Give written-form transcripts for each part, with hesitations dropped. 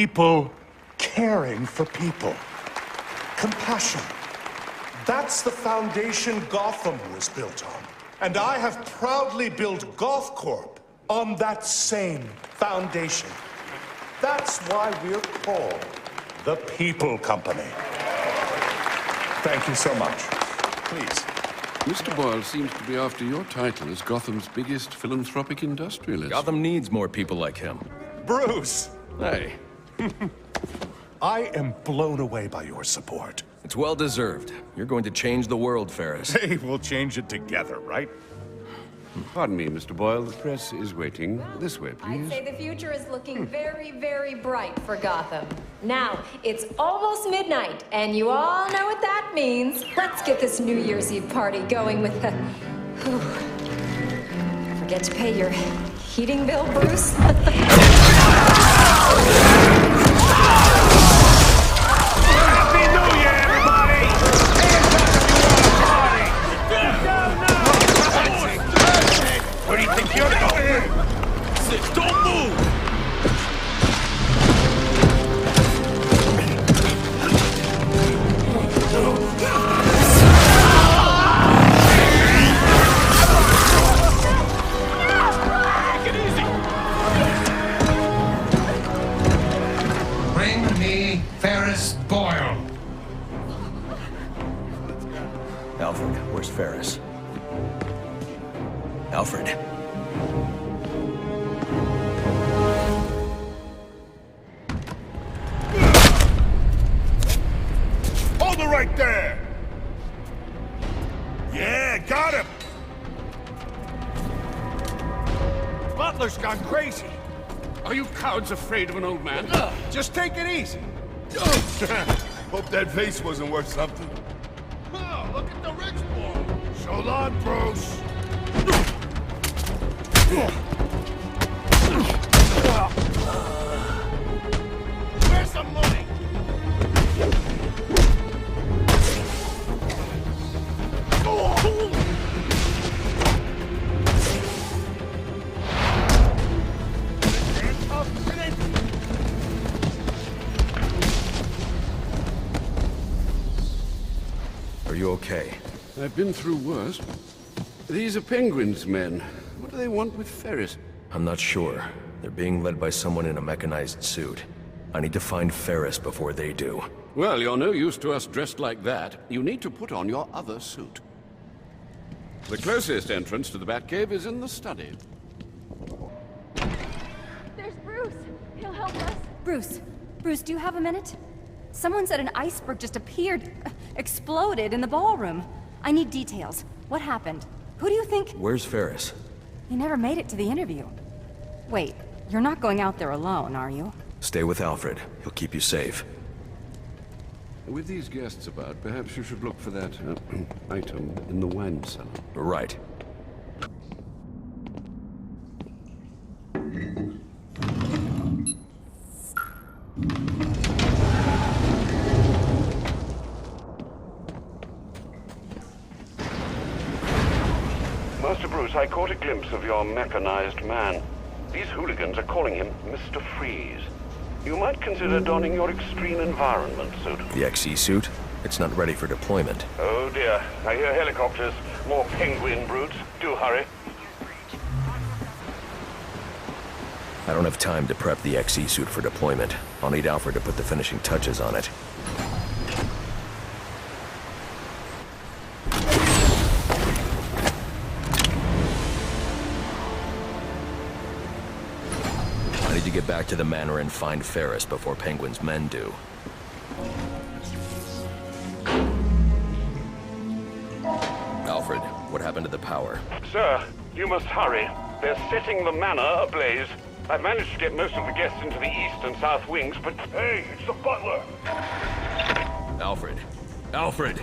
people caring for people. Compassion. That's the foundation Gotham was built on. And I have proudly built Goth Corp on that same foundation. That's why we're called the People Company. Thank you so much. Please. Mr. Boyle seems to be after your title as Gotham's biggest philanthropic industrialist. Gotham needs more people like him. Bruce! Hey, I am blown away by your support. it's well deserved. You're going to change the world, Ferris. Hey, we'll change it together, right? Pardon me, Mr. Boyle. The press is waiting. This way, I'd please. say the future is looking very, very bright for Gotham. Now, it's almost midnight, and you all know what that means. Let's get this New Year's Eve party going with the... Forget to pay your heating bill, Bruce? Happy New Year, everybody! Hands up if you want to party! Where do you think you're going? Don't move! Take it easy! Bring me Ferris Boyle. Alfred, where's Ferris? Alfred. Hold it right there! Yeah, got him! Butler's gone crazy. Are you cowards afraid of an old man? Just take it easy. Hope that vase wasn't worth something. Oh, look at the rich boy. So long, Bruce. Where's the money? Are you okay? I've been through worse. These are Penguin's men. What do they want with Ferris? I'm not sure. They're being led by someone in a mechanized suit. I need to find Ferris before they do. Well, you're no use to us dressed like that. You need to put on your other suit. The closest entrance to the Batcave is in the study. There's Bruce. He'll help us. Bruce, do you have a minute? Someone said an iceberg just appeared, exploded in the ballroom. I need details. What happened? Who do you think? Where's Ferris? He never made it to the interview. Wait, you're not going out there alone, are you? Stay with Alfred. He'll keep you safe. With these guests about, perhaps you should look for that item in the wine cellar. Right. Master Bruce, I caught a glimpse of your mechanized man. These hooligans are calling him Mr. Freeze. You might consider donning your extreme environment suit. The XE suit? It's not ready for deployment. Oh dear, I hear helicopters. More penguin brutes. Do hurry. I don't have time to prep the XE suit for deployment. I'll need Alfred to put the finishing touches on it. I need to get back to the manor and find Ferris before Penguin's men do. Alfred, what happened to the power? Sir, you must hurry. They're setting the manor ablaze. I've managed to get most of the guests into the east and south wings, but... Hey, it's the butler! Alfred. Alfred!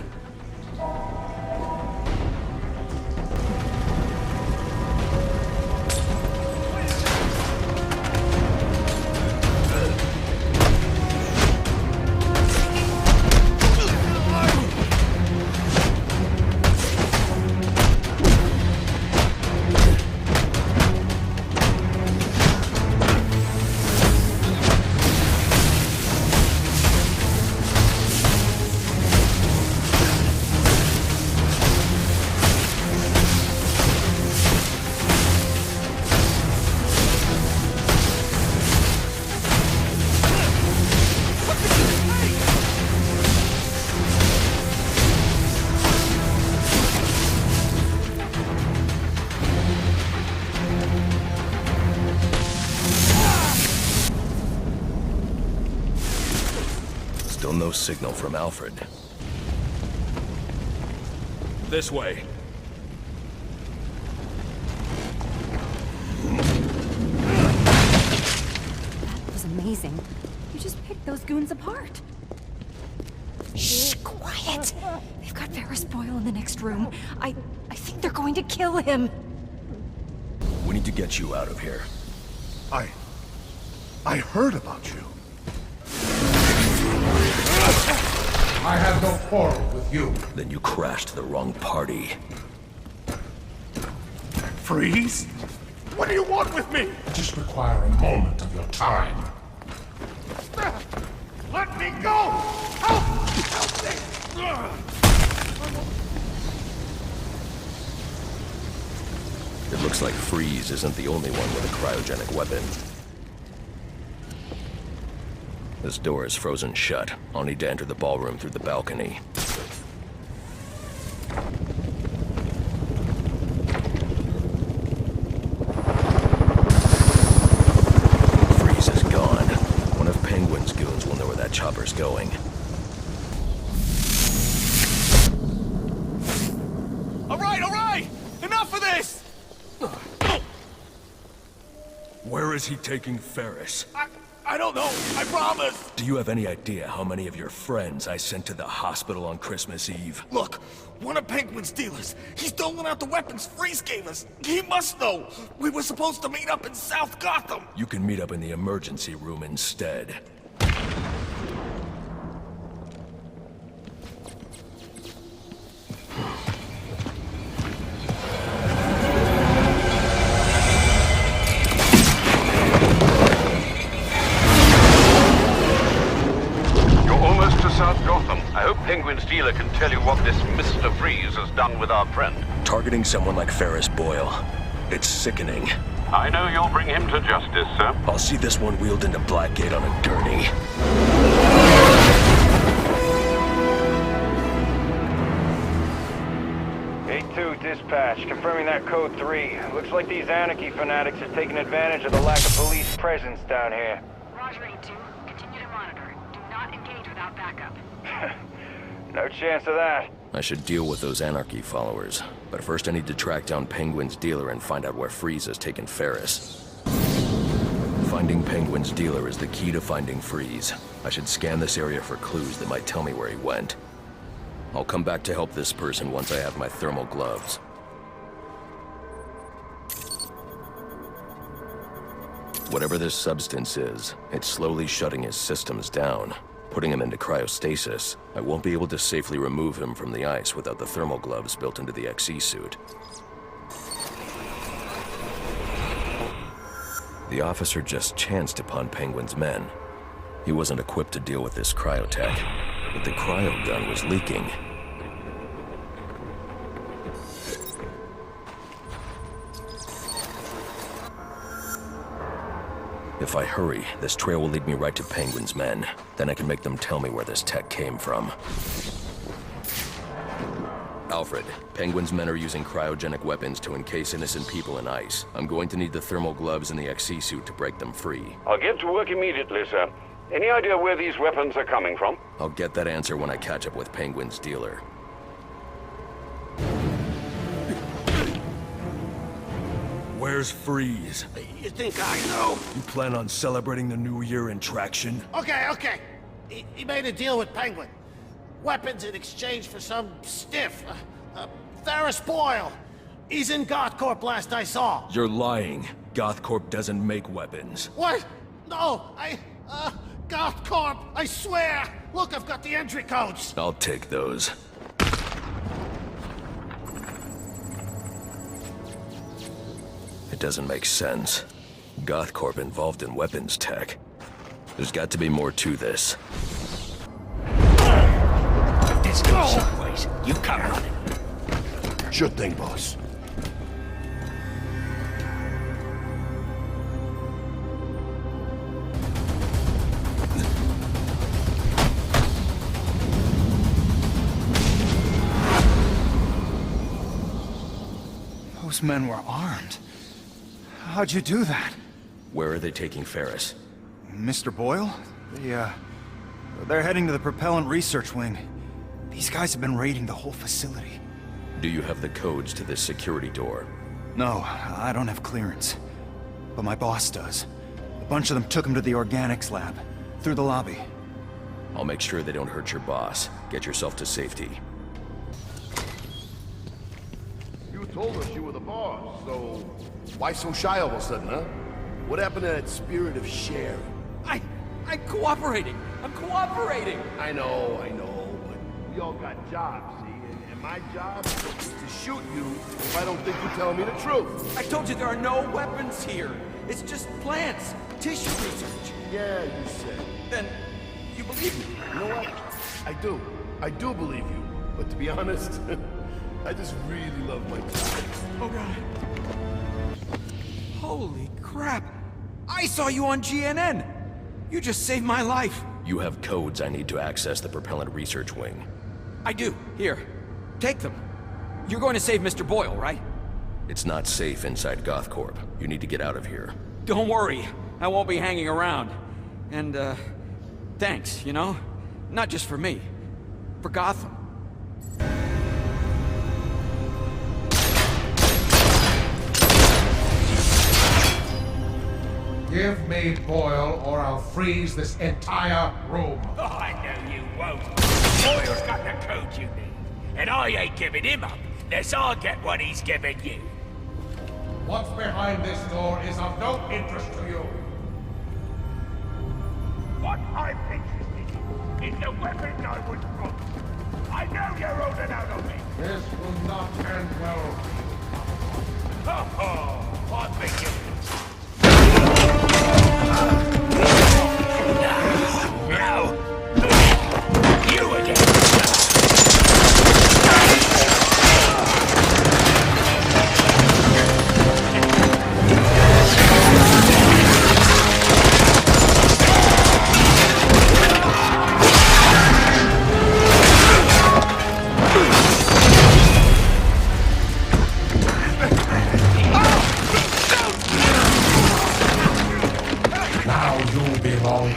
signal from Alfred. This way. That was amazing. You just picked those goons apart. Shh, quiet! They've got Ferris Boyle in the next room. I think they're going to kill him. We need to get you out of here. I heard about you. I have no quarrel with you. Then you crashed the wrong party. Freeze? What do you want with me? Just require a moment of your time. Let me go! Help! Help me! It looks like Freeze isn't the only one with a cryogenic weapon. This door is frozen shut. I'll need to enter the ballroom through the balcony. Freeze is gone. One of Penguin's goons will know where that chopper's going. All right! Enough of this! Where is he taking Ferris? I don't know, I promise! Do you have any idea how many of your friends I sent to the hospital on Christmas Eve? Look, one of Penguin's dealers. He's doling out the weapons Freeze gave us. He must know. We were supposed to meet up in South Gotham. You can meet up in the emergency room instead. South Gotham. I hope Penguin's dealer can tell you what this Mr. Freeze has done with our friend. Targeting someone like Ferris Boyle. It's sickening. I know you'll bring him to justice, sir. I'll see this one wheeled into Blackgate on a gurney. A2 dispatch, confirming that code 3. Looks like these anarchy fanatics are taking advantage of the lack of police presence down here. Roger, A2. Continue to monitor. Do not engage without backup. No chance of that. I should deal with those anarchy followers. But first I need to track down Penguin's dealer and find out where Freeze has taken Ferris. Finding Penguin's dealer is the key to finding Freeze. I should scan this area for clues that might tell me where he went. I'll come back to help this person once I have my thermal gloves. Whatever this substance is, it's slowly shutting his systems down, putting him into cryostasis. I won't be able to safely remove him from the ice without the thermal gloves built into the XE suit. The officer just chanced upon Penguin's men. He wasn't equipped to deal with this cryotech, but the cryo gun was leaking. If I hurry, this trail will lead me right to Penguin's men. Then I can make them tell me where this tech came from. Alfred, Penguin's men are using cryogenic weapons to encase innocent people in ice. I'm going to need the thermal gloves and the XE suit to break them free. I'll get to work immediately, sir. Any idea where these weapons are coming from? I'll get that answer when I catch up with Penguin's dealer. Where's Freeze? You think I know? You plan on celebrating the New Year in traction? Okay. He made a deal with Penguin. Weapons in exchange for some stiff. Ferris Boyle. He's in GothCorp last I saw. You're lying. GothCorp doesn't make weapons. What? No, GothCorp, I swear! Look, I've got the entry codes! I'll take those. It doesn't make sense. GothCorp involved in weapons tech. There's got to be more to this. Let's go someplace. You come running. Sure thing, boss. Those men were armed. How'd you do that? Where are they taking Ferris? Mr. Boyle? They're heading to the propellant research wing. These guys have been raiding the whole facility. Do you have the codes to this security door? No, I don't have clearance. But my boss does. A bunch of them took him to the organics lab, through the lobby. I'll make sure they don't hurt your boss. Get yourself to safety. You told us you were the boss, so why so shy all of a sudden, huh? What happened to that spirit of sharing? I'm cooperating. I'm cooperating. I know, but we all got jobs, see? And my job is to shoot you if I don't think you're telling me the truth. I told you there are no weapons here. It's just plants, tissue research. Yeah, you said. Then you believe me? You know what? I do believe you. But to be honest, I just really love my job. Oh God. Holy crap. I saw you on GNN. You just saved my life. You have codes I need to access the propellant research wing. I do. Here. Take them. You're going to save Mr. Boyle, right? It's not safe inside GothCorp. You need to get out of here. Don't worry. I won't be hanging around. And, thanks, you know? Not just for me. For Gotham. Give me Boyle, or I'll freeze this entire room. Oh, I know you won't. Boyle's got the code you need. And I ain't giving him up, unless I get what he's giving you. What's behind this door is of no interest to you. What I'm interested in is the weapons I was promised. I know you're holding out on me. This will not end well. Oh, I think you... No! You again!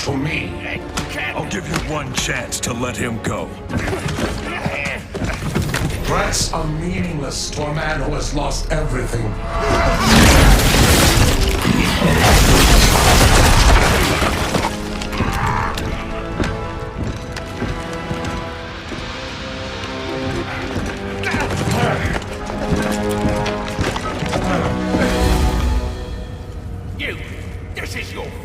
To me. I'll give you one chance to let him go. Threats are meaningless to a man who has lost everything. This is your fault.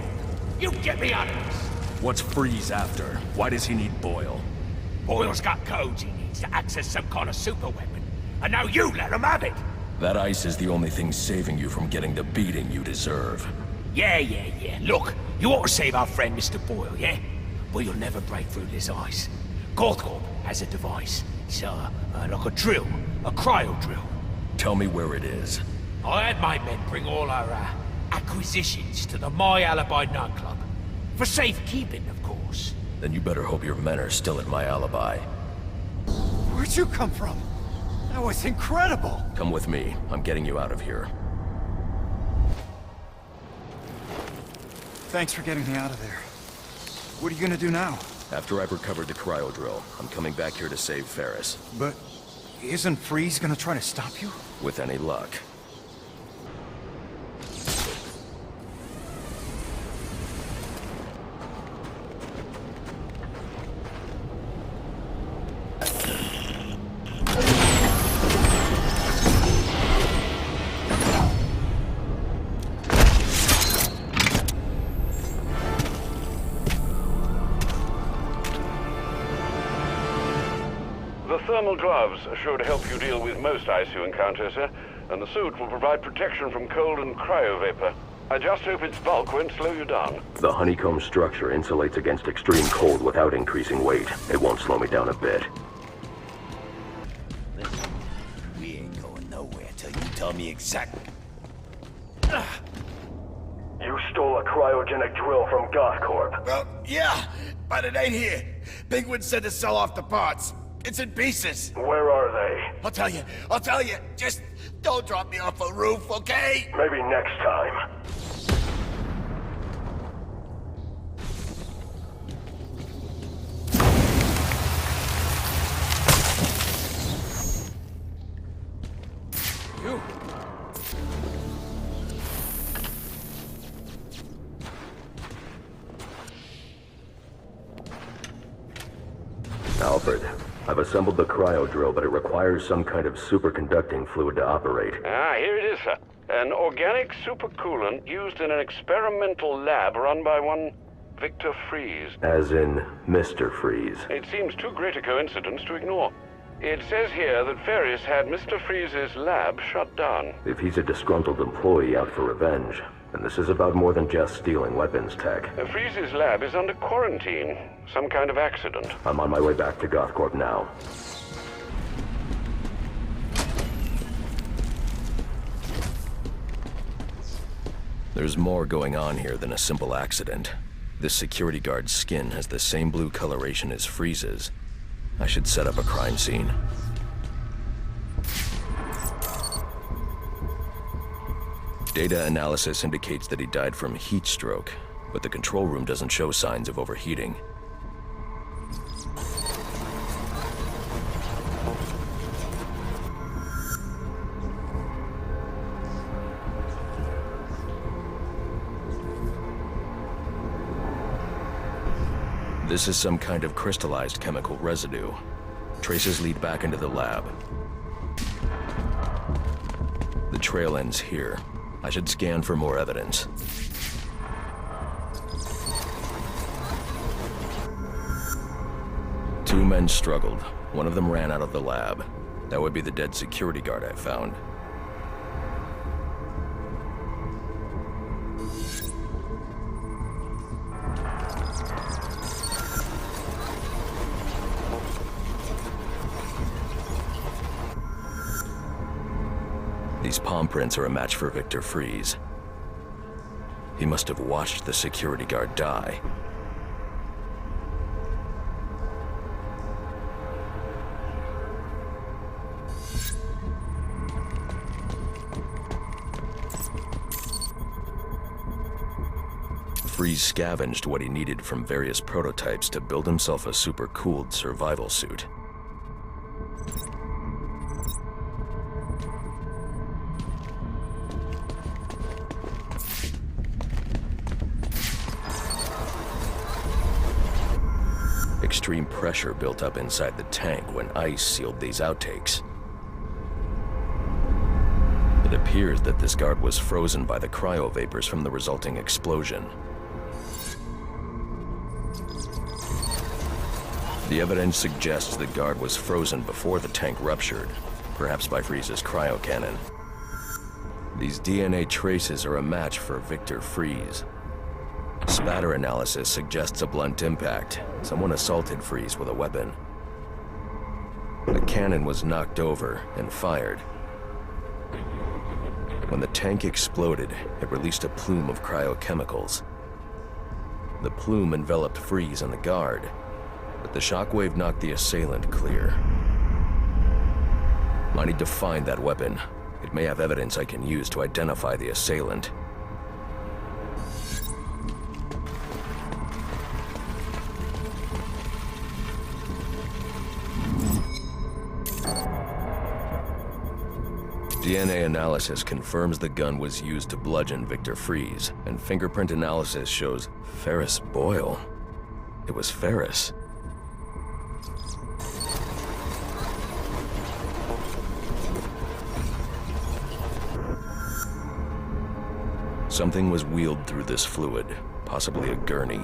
You get me out of this. What's Freeze after? Why does he need Boyle? Boyle's got codes he needs to access some kind of super weapon. And now you let him have it. That ice is the only thing saving you from getting the beating you deserve. Yeah. Look, you ought to save our friend Mr. Boyle, yeah? But you'll never break through this ice. GothCorp has a device. It's like a drill. A cryo drill. Tell me where it is. I had my men bring all our, acquisitions to the My Alibi nightclub. For safekeeping, of course. Then you better hope your men are still at My Alibi. Where'd you come from? That was incredible! Come with me. I'm getting you out of here. Thanks for getting me out of there. What are you gonna do now? After I've recovered the cryo drill, I'm coming back here to save Ferris. But isn't Freeze gonna try to stop you? With any luck. The thermal gloves should help you deal with most ice you encounter, sir, and the suit will provide protection from cold and cryo vapor. I just hope its bulk won't slow you down. The honeycomb structure insulates against extreme cold without increasing weight. It won't slow me down a bit. Listen, we ain't going nowhere till you tell me exactly. You stole a cryogenic drill from GothCorp. Well, yeah, but it ain't here. Penguin said to sell off the parts. It's in pieces. Where are they? I'll tell you. Just don't drop me off a roof, okay? Maybe next time. Alfred, I've assembled the cryo drill, but it requires some kind of superconducting fluid to operate. Ah, here it is, sir. An organic supercoolant used in an experimental lab run by one Victor Freeze. As in Mr. Freeze. It seems too great a coincidence to ignore. It says here that Ferris had Mr. Freeze's lab shut down. If he's a disgruntled employee out for revenge, then this is about more than just stealing weapons tech. Freeze's lab is under quarantine. Some kind of accident. I'm on my way back to Gothcorp now. There's more going on here than a simple accident. This security guard's skin has the same blue coloration as Freeze's. I should set up a crime scene. Data analysis indicates that he died from heat stroke, but the control room doesn't show signs of overheating. This is some kind of crystallized chemical residue. Traces lead back into the lab. The trail ends here. I should scan for more evidence. Two men struggled. One of them ran out of the lab. That would be the dead security guard I found. These palm prints are a match for Victor Freeze. He must have watched the security guard die. Freeze scavenged what he needed from various prototypes to build himself a super-cooled survival suit. Extreme pressure built up inside the tank when ice sealed these outtakes. It appears that this guard was frozen by the cryo vapors from the resulting explosion. The evidence suggests the guard was frozen before the tank ruptured, perhaps by Freeze's cryo cannon. These DNA traces are a match for Victor Freeze. Spatter analysis suggests a blunt impact. Someone assaulted Freeze with a weapon. The cannon was knocked over and fired. When the tank exploded, it released a plume of cryochemicals. The plume enveloped Freeze and the guard, but the shockwave knocked the assailant clear. I need to find that weapon. It may have evidence I can use to identify the assailant. DNA analysis confirms the gun was used to bludgeon Victor Freeze, and fingerprint analysis shows Ferris Boyle. It was Ferris. Something was wheeled through this fluid, possibly a gurney.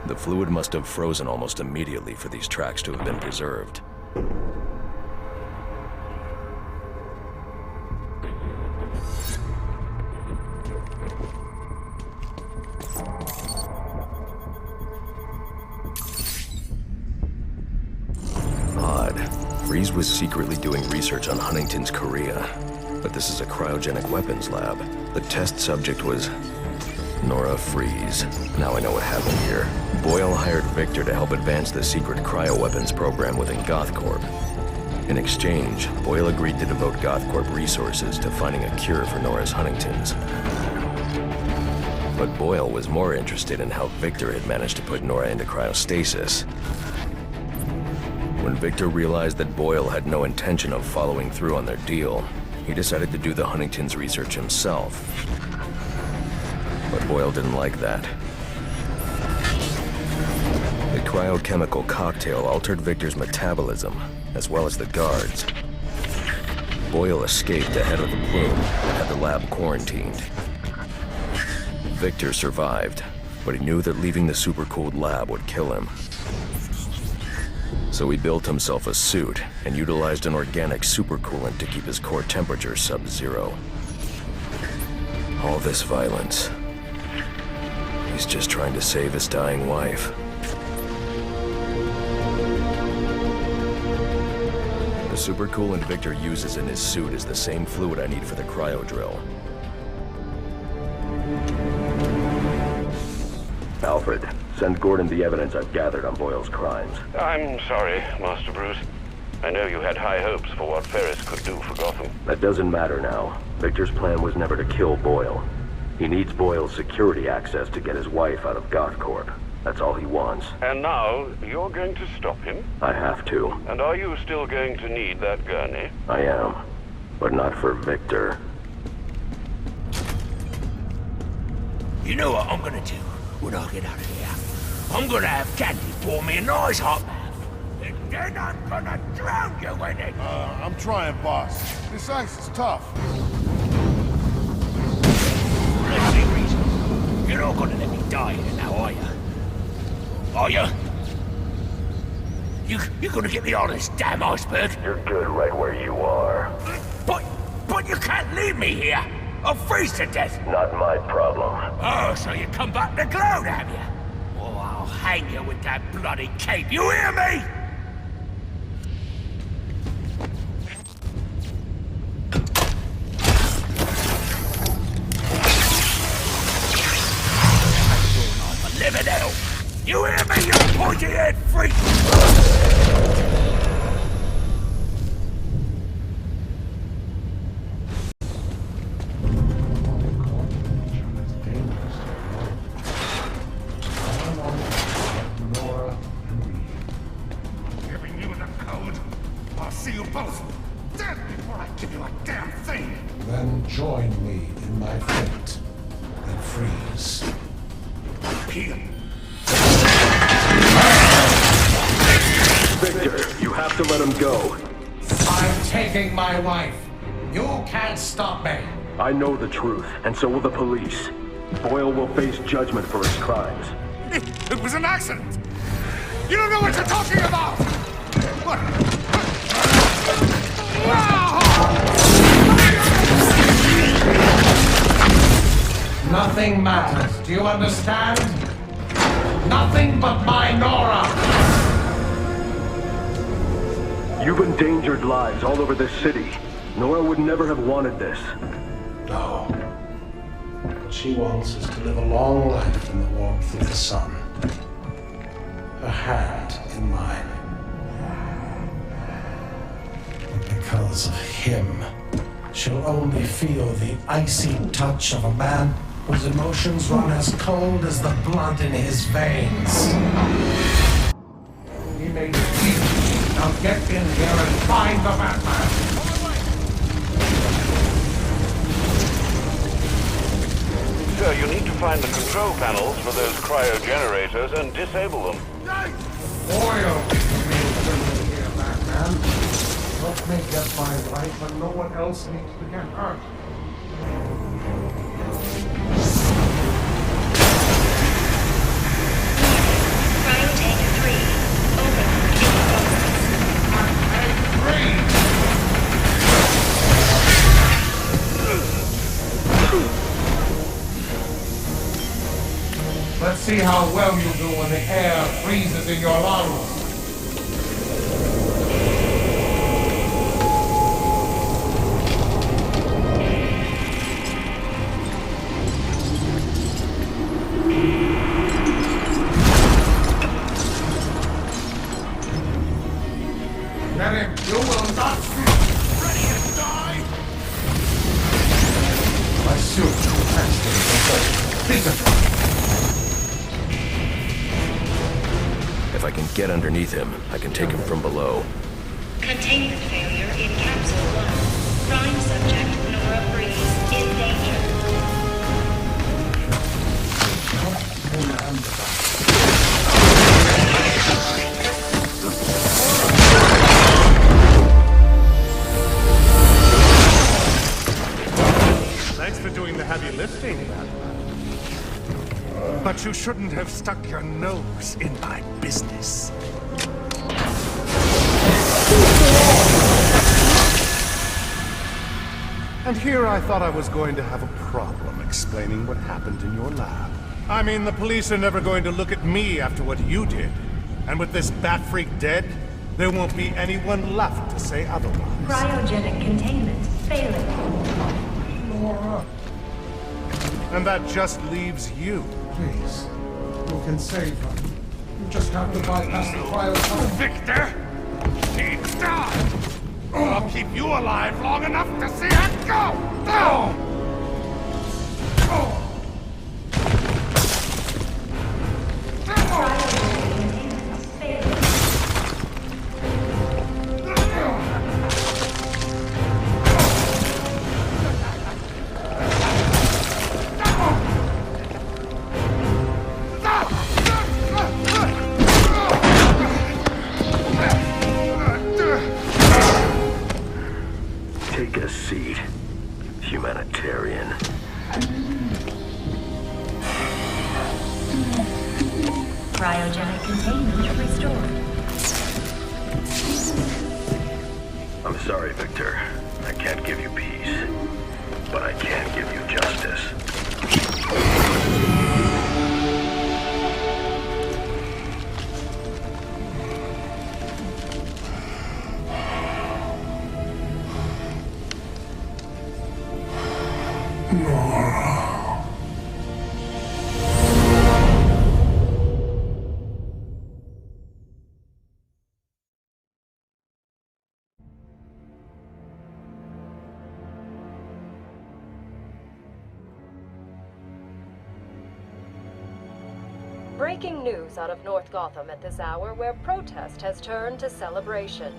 The fluid must have frozen almost immediately for these tracks to have been preserved. Freeze was secretly doing research on Huntington's Korea, but this is a cryogenic weapons lab. The test subject was Nora Freeze. Now I know what happened here. Boyle hired Victor to help advance the secret cryoweapons program within Gothcorp. In exchange, Boyle agreed to devote Gothcorp resources to finding a cure for Nora's Huntington's. But Boyle was more interested in how Victor had managed to put Nora into cryostasis. When Victor realized that Boyle had no intention of following through on their deal, he decided to do the Huntington's research himself. But Boyle didn't like that. They cryochemical cocktail altered Victor's metabolism, as well as the guards. Boyle escaped ahead of the plume and had the lab quarantined. Victor survived, but he knew that leaving the supercooled lab would kill him. So he built himself a suit and utilized an organic supercoolant to keep his core temperature sub-zero. All this violence. He's just trying to save his dying wife. The supercoolant Victor uses in his suit is the same fluid I need for the cryo drill. Alfred, send Gordon the evidence I've gathered on Boyle's crimes. I'm sorry, Master Bruce. I know you had high hopes for what Ferris could do for Gotham. That doesn't matter now. Victor's plan was never to kill Boyle. He needs Boyle's security access to get his wife out of GothCorp. That's all he wants. And now, you're going to stop him? I have to. And are you still going to need that gurney? I am. But not for Victor. You know what I'm gonna do when I get out of here? I'm gonna have Candy pour me a nice hot bath. And then I'm gonna drown you in it. I'm trying, boss. This ice is tough. Any reason? You're not gonna let me die here now, are you? Are you? You're gonna get me on this damn iceberg? You're good right where you are. But you can't leave me here! I'll freeze to death! Not my problem. Oh, so you come back to gloat, have you? Well, I'll hang you with that bloody cape, you hear me? Living hell! You hear me, you pointy-head freak? Giving you the code. I'll see you both dead before I give you a damn thing. Then join me in my fate and freeze. Here. Victor, you have to let him go. I'm taking my wife. You can't stop me. I know the truth, and so will the police. Boyle will face judgment for his crimes. It was an accident. You don't know what you're talking about. What? Nothing matters. Do you understand? Nothing but my Nora. You've endangered lives all over this city. Nora would never have wanted this. No. What she wants is to live a long life in the warmth of the sun. Her hand in mine. But because of him, she'll only feel the icy touch of a man whose emotions run as cold as the blood in his veins. He made it easy. Now get in here and find the Batman. Sir, you need to find the control panels for those cryogenerators and disable them. Boyle is here, Batman. Help me get my wife, but no one else needs to get hurt. Let's see how well you do when the air freezes in your lungs. Let him. You will not be ready to die. My suit has been physical. If I can get underneath him, I can take him from below. Containment failure in Capsule 1. Prime subject Nora Breeze in danger. Thanks for doing the heavy lifting, Batman. But you shouldn't have stuck your nose in my business. And here I thought I was going to have a problem explaining what happened in your lab. I mean, the police are never going to look at me after what you did. And with this bat freak dead, there won't be anyone left to say otherwise. Cryogenic containment failing. Laura. And that just leaves you. Please, you can save her. You just have to bypass the cryo tunnel. Victor! She's done! I'll keep you alive long enough to see her go! No! Take a seat, humanitarian. Cryogenic containment restored. I'm sorry, Victor. I can't give you peace, but I can give you justice. Breaking news out of North Gotham at this hour, where protest has turned to celebration.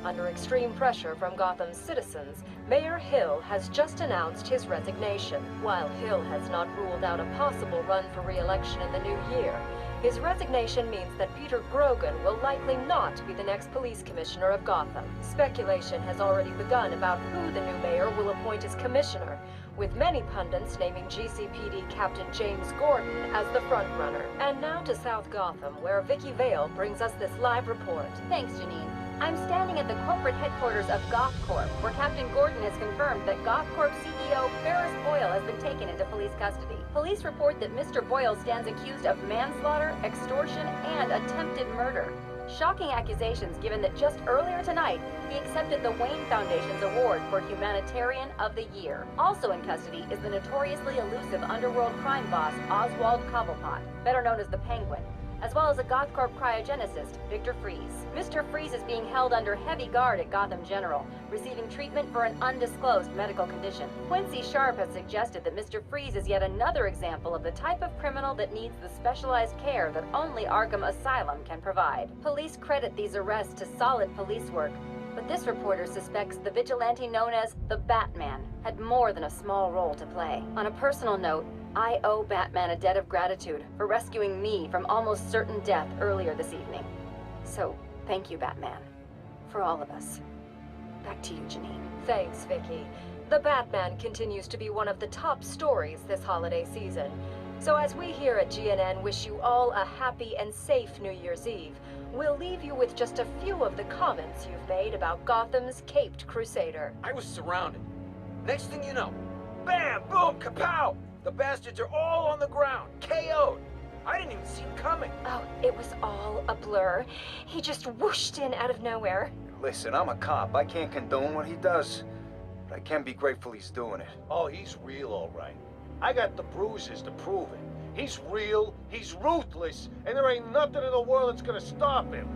Under extreme pressure from Gotham's citizens, Mayor Hill has just announced his resignation. While Hill has not ruled out a possible run for re-election in the new year, his resignation means that Peter Grogan will likely not be the next police commissioner of Gotham. Speculation has already begun about who the new mayor will appoint as commissioner, with many pundits naming GCPD Captain James Gordon as the frontrunner. And now to South Gotham, where Vicky Vale brings us this live report. Thanks, Janine. I'm standing at the corporate headquarters of GothCorp, where Captain Gordon has confirmed that GothCorp CEO Ferris Boyle has been taken into police custody. Police report that Mr. Boyle stands accused of manslaughter, extortion, and attempted murder. Shocking accusations given that just earlier tonight, he accepted the Wayne Foundation's award for Humanitarian of the Year. Also in custody is the notoriously elusive underworld crime boss Oswald Cobblepot, better known as the Penguin, as well as a GothCorp cryogenicist, Victor Fries. Mr. Fries is being held under heavy guard at Gotham General, receiving treatment for an undisclosed medical condition. Quincy Sharp has suggested that Mr. Fries is yet another example of the type of criminal that needs the specialized care that only Arkham Asylum can provide. Police credit these arrests to solid police work, but this reporter suspects the vigilante known as the Batman had more than a small role to play. On a personal note, I owe Batman a debt of gratitude for rescuing me from almost certain death earlier this evening. So, thank you, Batman. For all of us. Back to you, Janine. Thanks, Vicky. The Batman continues to be one of the top stories this holiday season. So as we here at GNN wish you all a happy and safe New Year's Eve, we'll leave you with just a few of the comments you've made about Gotham's Caped Crusader. I was surrounded. Next thing you know, bam, boom, kapow! The bastards are all on the ground, KO'd. I didn't even see him coming. Oh, it was all a blur. He just whooshed in out of nowhere. Listen, I'm a cop. I can't condone what he does, but I can be grateful he's doing it. Oh, he's real, all right. I got the bruises to prove it. He's real, he's ruthless, and there ain't nothing in the world that's gonna stop him.